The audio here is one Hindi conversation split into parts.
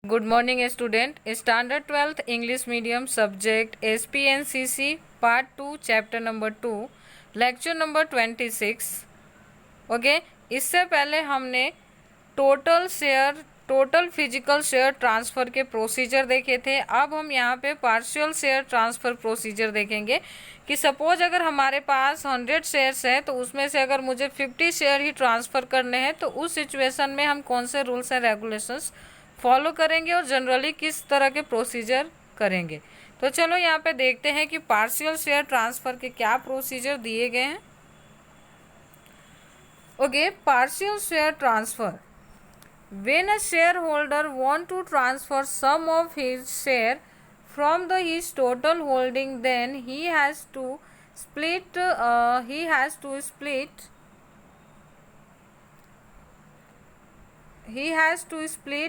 Good morning student. Standard 12th English medium subject SPNCC part 2 chapter number 2 lecture number 26. Okay इससे पहले हमने टोटल फिजिकल शेयर ट्रांसफ़र के प्रोसीजर देखे थे। अब हम यहाँ पे पार्शियल शेयर ट्रांसफ़र प्रोसीजर देखेंगे कि सपोज अगर हमारे पास 100 शेयर्स है तो उसमें से अगर मुझे 50 शेयर ही ट्रांसफ़र करने हैं तो उस सिचुएशन में हम कौन से रूल्स एंड रेगुलेशंस फॉलो करेंगे और जनरली किस तरह के प्रोसीजर करेंगे। तो चलो यहाँ पे देखते हैं कि पार्शियल शेयर ट्रांसफ़र के क्या प्रोसीजर दिए गए हैं। Okay, partial share transfer, when a shareholder want to transfer some of his share from his total holding, then he has to split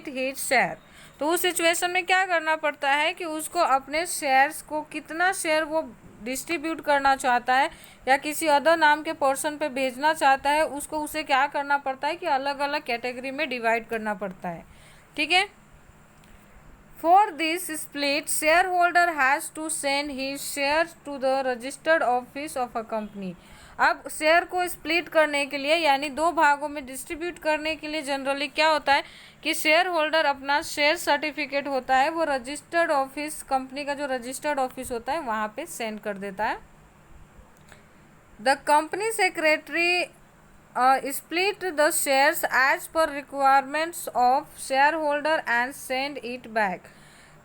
his share। तो उस सिचुएशन में क्या करना पड़ता है कि उसको अपने शेयर्स को कितना शेयर वो डिस्ट्रीब्यूट करना चाहता है या किसी अदर नाम के पर्सन पे भेजना चाहता है, उसको उसे क्या करना पड़ता है कि अलग अलग कैटेगरी में डिवाइड करना पड़ता है। ठीक है, for this split share holder has to send his share to the registered office of a company. अब शेयर को स्प्लिट करने के लिए यानी दो भागों में डिस्ट्रीब्यूट करने के लिए जनरली क्या होता है कि शेयर होल्डर अपना शेयर सर्टिफिकेट होता है वो रजिस्टर्ड ऑफिस, कंपनी का जो रजिस्टर्ड ऑफिस होता है वहाँ पे सेंड कर देता है। The company secretary split the shares as per requirements of share holder and send it back.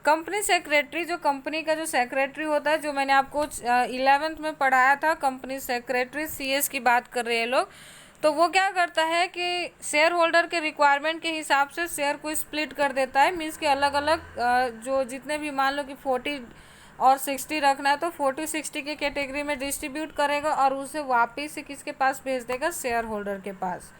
Company secretary, जो कंपनी का जो सेक्रेटरी होता है, जो मैंने आपको 11th में पढ़ाया था, कंपनी सेक्रेटरी CS की बात कर रहे हैं लोग, तो वो क्या करता है कि शेयर होल्डर के रिक्वायरमेंट के हिसाब से शेयर को स्प्लिट कर देता है। मीन्स कि अलग अलग जो जितने भी, मान लो कि 40 और 60 रखना है तो 40-60 के कैटेगरी में डिस्ट्रीब्यूट करेगा और उसे वापस से किसके पास भेज देगा, शेयर होल्डर के पास।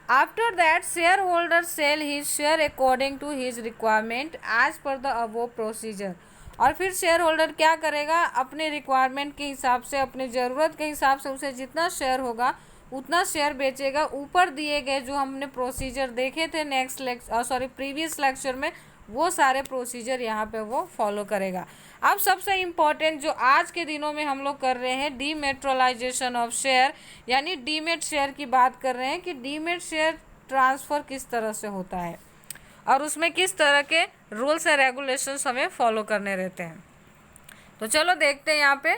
After that, shareholder sell his share according to his requirement as per the above procedure। और फिर शेयर होल्डर क्या करेगा, अपने रिक्वायरमेंट के हिसाब से, अपनी ज़रूरत के हिसाब से उसे जितना शेयर होगा उतना शेयर बेचेगा। ऊपर दिए गए जो हमने प्रोसीजर देखे थे प्रीवियस लेक्चर में, वो सारे प्रोसीजर यहाँ पे वो फॉलो करेगा। अब सबसे इम्पॉर्टेंट जो आज के दिनों में हम लोग कर रहे हैं, डीमेट्रोलाइजेशन ऑफ शेयर, यानी डीमेट शेयर की बात कर रहे हैं कि डीमेट शेयर ट्रांसफ़र किस तरह से होता है और उसमें किस तरह के रूल्स एंड रेगुलेशंस हमें फॉलो करने रहते हैं। तो चलो देखते हैं यहाँ पे।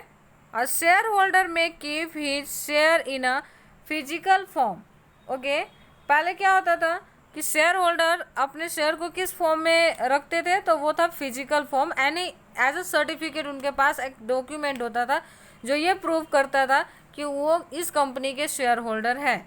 अ शेयर होल्डर में keep his share in a physical form. Okay, पहले क्या होता था कि शेयर होल्डर अपने शेयर को किस फॉर्म में रखते थे, तो वो था फिजिकल फॉर्म, यानी एज अ सर्टिफिकेट उनके पास एक डॉक्यूमेंट होता था जो ये प्रूव करता था कि वो इस कंपनी के शेयर होल्डर है।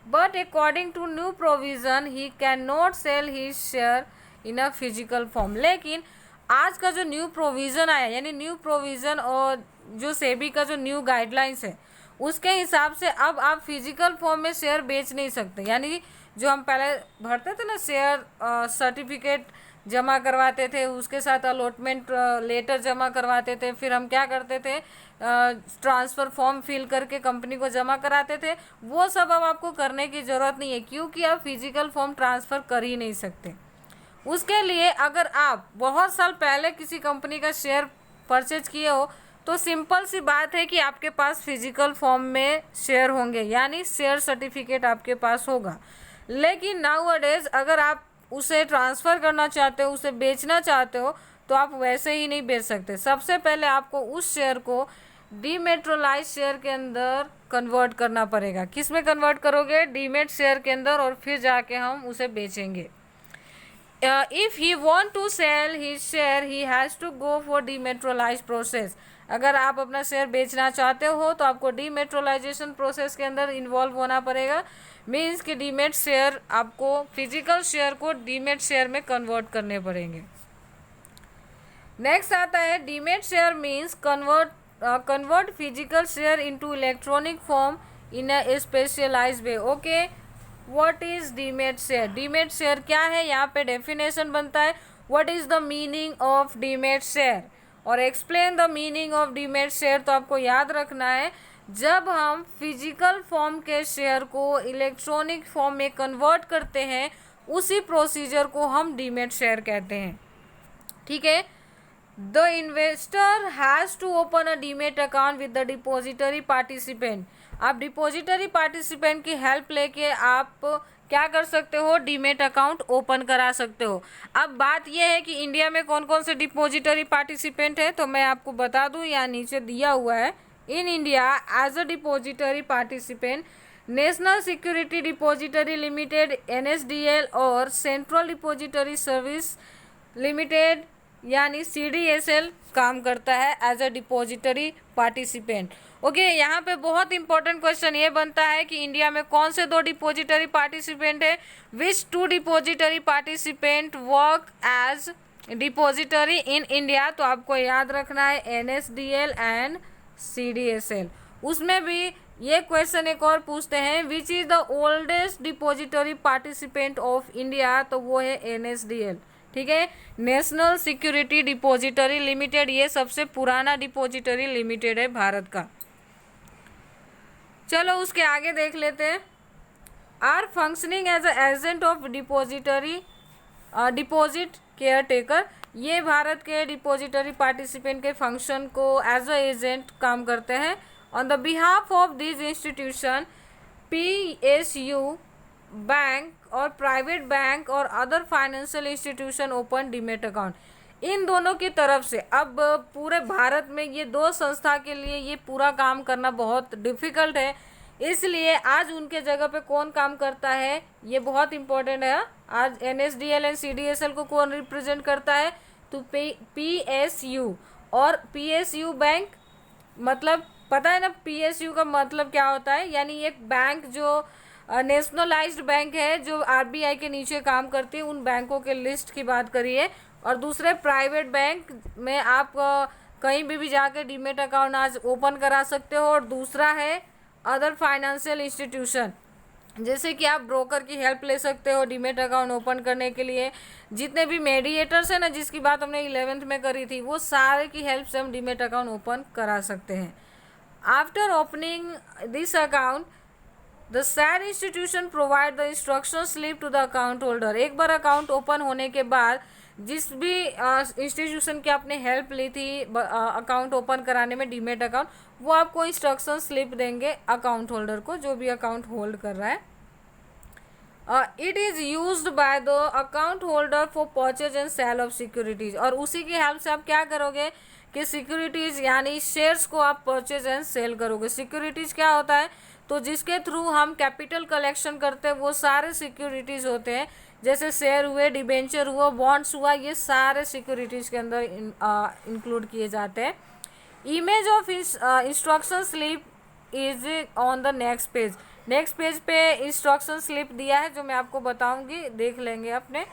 But according to new provision he can not sell his share in a physical form. लेकिन आज का जो न्यू प्रोविज़न आया, यानी न्यू प्रोविज़न और जो सेबी का जो न्यू गाइडलाइंस है, उसके हिसाब से अब आप फिजिकल फॉर्म में शेयर बेच नहीं सकते। यानी जो हम पहले भरते थे ना, शेयर सर्टिफिकेट जमा करवाते थे, उसके साथ अलॉटमेंट लेटर जमा करवाते थे, फिर हम क्या करते थे, ट्रांसफ़र फॉर्म फिल करके कंपनी को जमा कराते थे, वो सब अब आपको करने की ज़रूरत नहीं है क्योंकि आप फिजिकल फॉर्म ट्रांसफ़र कर ही नहीं सकते। उसके लिए अगर आप बहुत साल पहले किसी कंपनी का शेयर परचेज किए हो तो सिंपल सी बात है कि आपके पास फिजिकल फॉर्म में शेयर होंगे, यानी शेयर सर्टिफिकेट आपके पास होगा। लेकिन नाउअडेज अगर आप उसे ट्रांसफ़र करना चाहते हो, उसे बेचना चाहते हो, तो आप वैसे ही नहीं बेच सकते। सबसे पहले आपको उस शेयर को डीमेट्रोलाइज शेयर के अंदर कन्वर्ट करना पड़ेगा। किस में कन्वर्ट करोगे, डीमेट शेयर के अंदर, और फिर जाके हम उसे बेचेंगे। If he want to sell his share he has to go for dematerialise process. अगर आप अपना शेयर बेचना चाहते हो तो आपको डीमेट्रोलाइजेशन प्रोसेस के अंदर इन्वॉल्व होना पड़ेगा। मीन्स कि डीमेट शेयर, आपको फिजिकल शेयर को डीमेट शेयर में कन्वर्ट करने पड़ेंगे। नेक्स्ट आता है demat share means convert physical share into electronic form in a specialised way. Okay, what is demat share? Demat share क्या है, यहाँ पे डेफिनेशन बनता है what is the meaning of demat share और explain the meaning of demat share. तो आपको याद रखना है, जब हम फिजिकल फॉर्म के शेयर को इलेक्ट्रॉनिक फॉर्म में कन्वर्ट करते हैं उसी प्रोसीजर को हम डीमेट शेयर कहते हैं। ठीक है, the investor has to open a demat account with the depository participant. आप डिपॉजिटरी पार्टिसिपेंट की हेल्प लेके आप क्या कर सकते हो, डीमेट अकाउंट ओपन करा सकते हो। अब बात यह है कि इंडिया में कौन कौन से डिपॉजिटरी पार्टिसिपेंट है, तो मैं आपको बता दूं, यहाँ नीचे दिया हुआ है। In India as a depository participant national security depository limited NSDL और सेंट्रल डिपॉजिटरी सर्विस लिमिटेड यानी CDSL काम करता है as a depository participant. Okay, यहाँ पे बहुत इंपॉर्टेंट क्वेश्चन ये बनता है कि इंडिया में कौन से 2 डिपॉजिटरी पार्टिसिपेंट है, which 2 depository participant work as depository in India. तो आपको याद रखना है NSDL एंड CDSL। उसमें भी ये क्वेश्चन एक और पूछते हैं, which is the oldest depository participant of India, तो वो है NSDL। ठीक है, नेशनल सिक्योरिटी डिपॉजिटरी लिमिटेड, ये सबसे पुराना डिपॉजिटरी लिमिटेड है भारत का। चलो उसके आगे देख लेते हैं। Are functioning as a agent of depository deposit caretaker, ये भारत के डिपॉजिटरी पार्टिसिपेंट के फंक्शन को एज अ एजेंट काम करते हैं। On the behalf of this institution PSU bank और प्राइवेट बैंक और other financial institution open demat account. इन दोनों की तरफ से, अब पूरे भारत में ये 2 संस्था के लिए ये पूरा काम करना बहुत डिफिकल्ट है, इसलिए आज उनके जगह पे कौन काम करता है, ये बहुत इंपॉर्टेंट है। आज NSDL एंड CDSL को कौन रिप्रेजेंट करता है, तो PSU। और PSU बैंक मतलब पता है ना, PSU का मतलब क्या होता है, यानी एक बैंक जो नेशनलाइज्ड बैंक है, जो RBI के नीचे काम करती है, उन बैंकों के लिस्ट की बात करिए। और दूसरे प्राइवेट बैंक में आप कहीं भी जाकर डीमेट अकाउंट आज ओपन करा सकते हो। और दूसरा है अदर फाइनेंशियल इंस्टीट्यूशन, जैसे कि आप ब्रोकर की हेल्प ले सकते हो डीमेट अकाउंट ओपन करने के लिए। जितने भी मेडिएटर्स हैं ना, जिसकी बात हमने 11th में करी थी, वो सारे की हेल्प से हम डीमेट अकाउंट ओपन करा सकते हैं। After opening this account the said institution provide the instruction slip to the account holder. एक बार अकाउंट ओपन होने के बाद जिस भी इंस्टीट्यूशन की आपने हेल्प ली थी अकाउंट ओपन कराने में, डीमेट अकाउंट, वो आपको इंस्ट्रक्शन स्लिप देंगे अकाउंट होल्डर को, जो भी अकाउंट होल्ड कर रहा है। It is used by the account holder for purchase and sale of securities. और उसी की हेल्प से आप क्या करोगे कि सिक्योरिटीज यानी शेयर्स को आप परचेज एंड सेल करोगे। सिक्योरिटीज क्या होता है, तो जिसके थ्रू हम कैपिटल कलेक्शन करते हैं वो सारे सिक्योरिटीज होते हैं, जैसे शेयर हुए, डिबेंचर हुआ, बॉन्ड्स हुआ, ये सारे सिक्योरिटीज के अंदर इंक्लूड किए जाते हैं। Image of instruction slip is on the next page. Next page पे इंस्ट्रक्शन स्लिप दिया है, जो मैं आपको बताऊंगी, देख लेंगे अपने।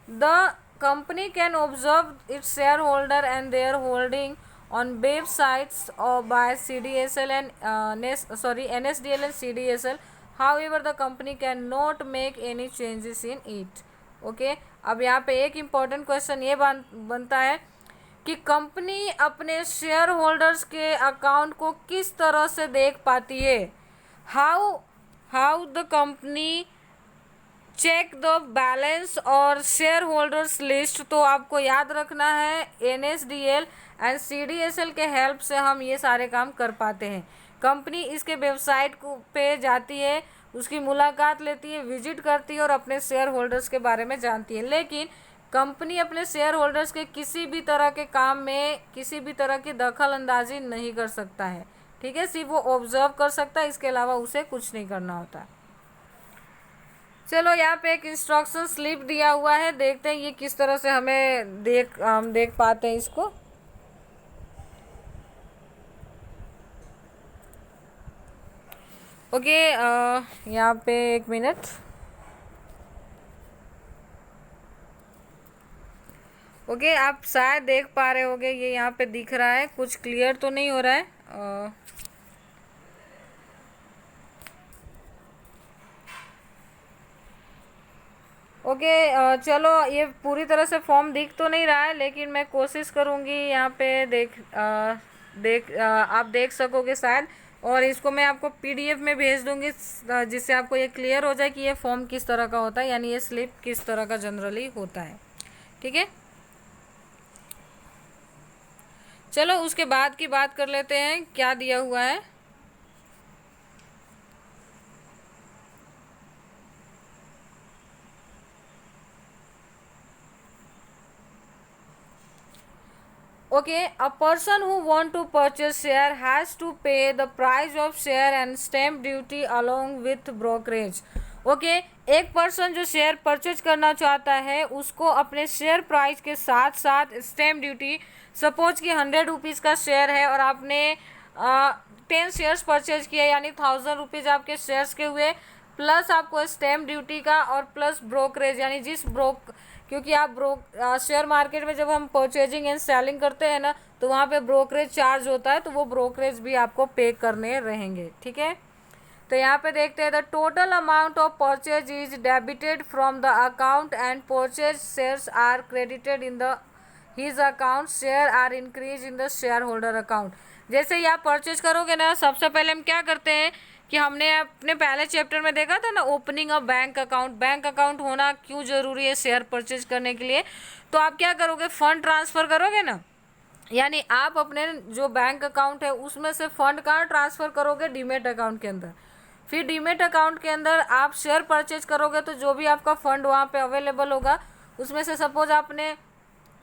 The company can observe its share holder and their holding on websites or by CDSL and NSDL and CDSL. However, the company cannot make any changes in it. Okay? अब यहाँ पे एक इम्पॉर्टेंट क्वेश्चन ये बनता है कि कंपनी अपने शेयर होल्डर्स के अकाउंट को किस तरह से देख पाती है। How the company cheque the balance और शेयर होल्डर्स लिस्ट। तो आपको याद रखना है NSDL एंड CDSL के हेल्प से हम ये सारे काम कर पाते हैं। कंपनी इसके वेबसाइट को पे जाती है, उसकी मुलाकात लेती है, विजिट करती है और अपने शेयर होल्डर्स के बारे में जानती है। लेकिन कंपनी अपने शेयर होल्डर्स के किसी भी तरह के काम में किसी भी तरह की दखल अंदाजी नहीं कर सकता है। ठीक है, सिर्फ वो ऑब्जर्व कर सकता है, इसके अलावा उसे कुछ नहीं करना होता। चलो यहाँ पे एक इंस्ट्रक्शन स्लिप दिया हुआ है, देखते हैं ये किस तरह से हमें देख पाते हैं इसको। ओके, यहाँ पे एक मिनट। ओके, आप शायद देख पा रहे होंगे, ये यहाँ पे दिख रहा है, कुछ क्लियर तो नहीं हो रहा है। ओके, चलो ये पूरी तरह से फॉर्म दिख तो नहीं रहा है, लेकिन मैं कोशिश करूँगी यहाँ पे आप देख सकोगे शायद। और इसको मैं आपको PDF में भेज दूंगी, जिससे आपको ये क्लियर हो जाए कि ये फॉर्म किस तरह का होता है, यानी ये स्लिप किस तरह का जनरली होता है। ठीक है, चलो उसके बाद की बात कर लेते हैं, क्या दिया हुआ है। Okay, a person who want to purchase share has to pay the price of share and stamp duty along with brokerage. Okay, एक पर्सन जो शेयर परचेज करना चाहता है उसको अपने शेयर प्राइस के साथ साथ स्टैम्प ड्यूटी, सपोज कि 100 रुपीज़ का शेयर है और आपने 10 शेयर्स परचेज किए, यानी 1000 रुपीज़ आपके शेयर्स के हुए, प्लस आपको स्टैम्प ड्यूटी का और प्लस ब्रोकरेज, यानी क्योंकि आप शेयर मार्केट में जब हम परचेजिंग एंड सेलिंग करते हैं ना, तो वहाँ पे ब्रोकरेज चार्ज होता है, तो वो ब्रोकरेज भी आपको पे करने रहेंगे। ठीक है, तो यहाँ पे देखते हैं, the total amount of purchase is debited from the account and purchase shares are credited in the his account, share are increase in the share holder account. जैसे ही आप परचेज करोगे ना, सबसे पहले हम क्या करते हैं कि हमने अपने पहले चैप्टर में देखा था ना, opening a bank account. Bank account होना क्यों ज़रूरी है शेयर परचेज करने के लिए? तो आप क्या करोगे, फंड ट्रांसफ़र करोगे ना, यानी आप अपने जो बैंक अकाउंट है उसमें से फंड कहाँ ट्रांसफ़र करोगे, डीमेट अकाउंट के अंदर। फिर डीमेट अकाउंट के अंदर आप शेयर परचेज करोगे, तो जो भी आपका फंड वहाँ पे अवेलेबल होगा, उसमें से सपोज आपने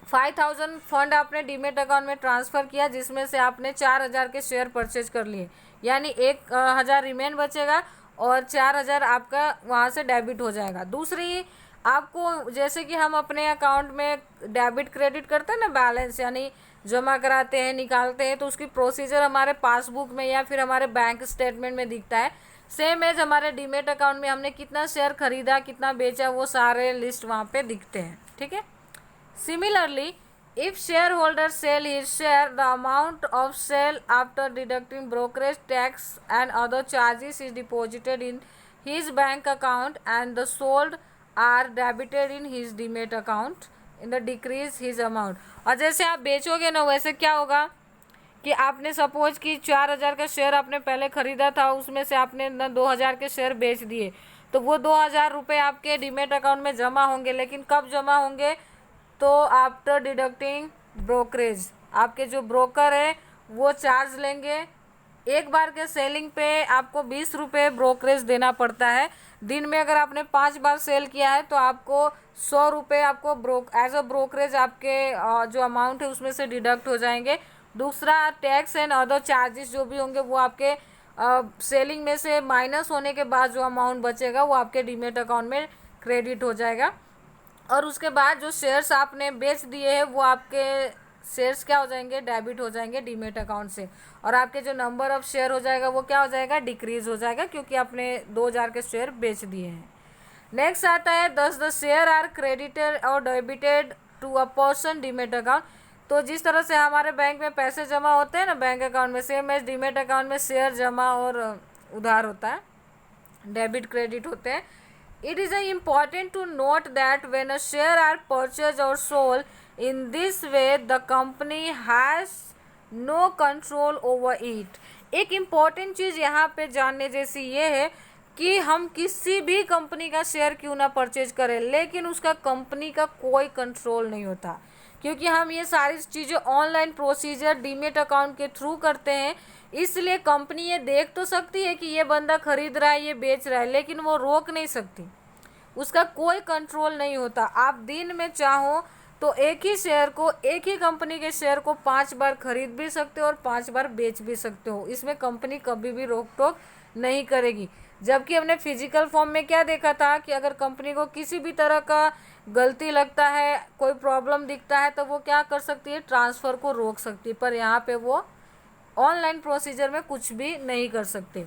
5000 फंड आपने डीमेट अकाउंट में ट्रांसफ़र किया, जिसमें से आपने 4000 के शेयर परचेज कर लिए, यानी 1000 रिमेन बचेगा और 4000 आपका वहाँ से डेबिट हो जाएगा। दूसरी, आपको जैसे कि हम अपने अकाउंट में डेबिट क्रेडिट करते हैं ना, बैलेंस यानी जमा कराते हैं निकालते हैं, तो उसकी प्रोसीजर हमारे पासबुक में या फिर हमारे बैंक स्टेटमेंट में दिखता है। सेम एज हमारे डीमेट अकाउंट में हमने कितना शेयर खरीदा कितना बेचा, वो सारे लिस्ट वहाँ पे दिखते हैं। ठीक है, similarly, if shareholder sell his share, the amount of sale after deducting brokerage tax and other charges is deposited in his bank account and the sold are debited in his demat account in the decrease his amount। और जैसे आप बेचोगे ना, वैसे क्या होगा कि आपने सपोज कि 4000 का शेयर आपने पहले खरीदा था, उसमें से आपने ना 2000 के शेयर बेच दिए, तो वो 2000 रुपये आपके डीमेट अकाउंट में जमा होंगे। लेकिन कब जमा होंगे, तो आफ्टर डिडक्टिंग ब्रोकरेज, आपके जो ब्रोकर है वो चार्ज लेंगे। एक बार के सेलिंग पे आपको 20 रुपये ब्रोकरेज देना पड़ता है। दिन में अगर आपने 5 बार सेल किया है तो आपको 100 रुपये आपको एज अ ब्रोकरेज आपके जो अमाउंट है उसमें से डिडक्ट हो जाएंगे। दूसरा, टैक्स एंड अदर चार्जेस जो भी होंगे वो आपके सेलिंग में से माइनस होने के बाद जो अमाउंट बचेगा वो आपके डीमेट अकाउंट में क्रेडिट हो जाएगा। और उसके बाद जो शेयर्स आपने बेच दिए हैं वो आपके शेयर्स क्या हो जाएंगे, डेबिट हो जाएंगे डीमेट अकाउंट से, और आपके जो नंबर ऑफ शेयर हो जाएगा वो क्या हो जाएगा, डिक्रीज हो जाएगा, क्योंकि आपने 2000 के शेयर बेच दिए हैं। नेक्स्ट आता है, द शेयर आर क्रेडिटेड और debited to a person demat account. तो जिस तरह से हमारे बैंक में पैसे जमा होते हैं ना बैंक अकाउंट में, सेम एज डीमेट अकाउंट में शेयर जमा और उधार होता है, डेबिट क्रेडिट होते हैं। It is important to note that when a share are purchased or sold in this way, the company has no control over it। एक इम्पॉर्टेंट चीज़ यहाँ पे जानने जैसी ये है कि हम किसी भी कंपनी का शेयर क्यों ना परचेज करें, लेकिन उसका कंपनी का कोई कंट्रोल नहीं होता, क्योंकि हम ये सारी चीज़ें ऑनलाइन प्रोसीजर डीमेट अकाउंट के थ्रू करते हैं। इसलिए कंपनी ये देख तो सकती है कि ये बंदा खरीद रहा है, ये बेच रहा है, लेकिन वो रोक नहीं सकती, उसका कोई कंट्रोल नहीं होता। आप दिन में चाहो तो एक ही शेयर को, एक ही कंपनी के शेयर को 5 बार खरीद भी सकते हो और 5 बार बेच भी सकते हो, इसमें कंपनी कभी भी रोक टोक नहीं करेगी। जबकि हमने फिजिकल फॉर्म में क्या देखा था कि अगर कंपनी को किसी भी तरह का गलती लगता है, कोई प्रॉब्लम दिखता है, तो वो क्या कर सकती है, ट्रांसफ़र को रोक सकती है। पर यहाँ पे वो ऑनलाइन प्रोसीजर में कुछ भी नहीं कर सकते।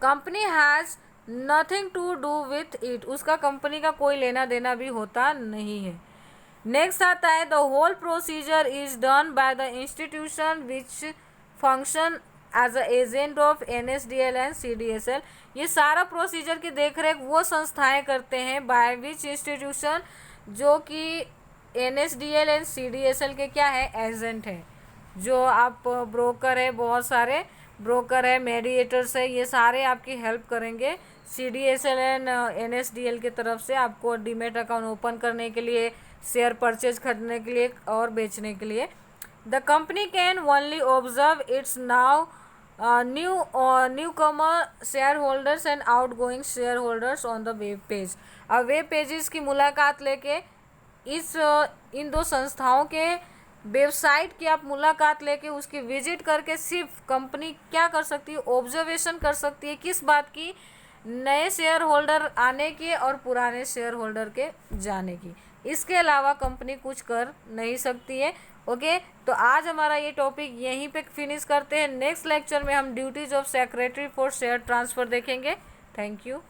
Company has nothing to do with it, उसका कंपनी का कोई लेना देना भी होता नहीं है। नेक्स्ट आता है, the whole procedure is done by the institution which function as a agent of NSDL and CDSL। ये सारा प्रोसीजर की देखरेख वो संस्थाएं करते हैं, बाय विच इंस्टीट्यूशन, जो कि NSDL एंड CDSL के क्या है, एजेंट है। जो आप ब्रोकर है बहुत सारे, ब्रोकर है, मेडिएटर्स है, ये सारे आपकी हेल्प करेंगे CDSL एंड NSDL की तरफ से आपको डीमेट अकाउंट ओपन करने के लिए, शेयर परचेज करने के लिए और बेचने के लिए। The company can only observe it's now new Qamar share holders and out going share holders on the web page. अब वेब पेजेस की मुलाकात लेके इन दो संस्थाओं के वेबसाइट की आप मुलाकात लेके उसकी विजिट करके सिर्फ कंपनी क्या कर सकती है, ऑब्जर्वेशन कर सकती है, किस बात की, नए शेयर होल्डर आने की और पुराने शेयर होल्डर के जाने की। इसके अलावा कंपनी कुछ कर नहीं सकती है। ओके, तो आज हमारा ये टॉपिक यहीं पे फिनिश करते हैं। नेक्स्ट लेक्चर में हम duties of secretary for share transfer देखेंगे। Thank you.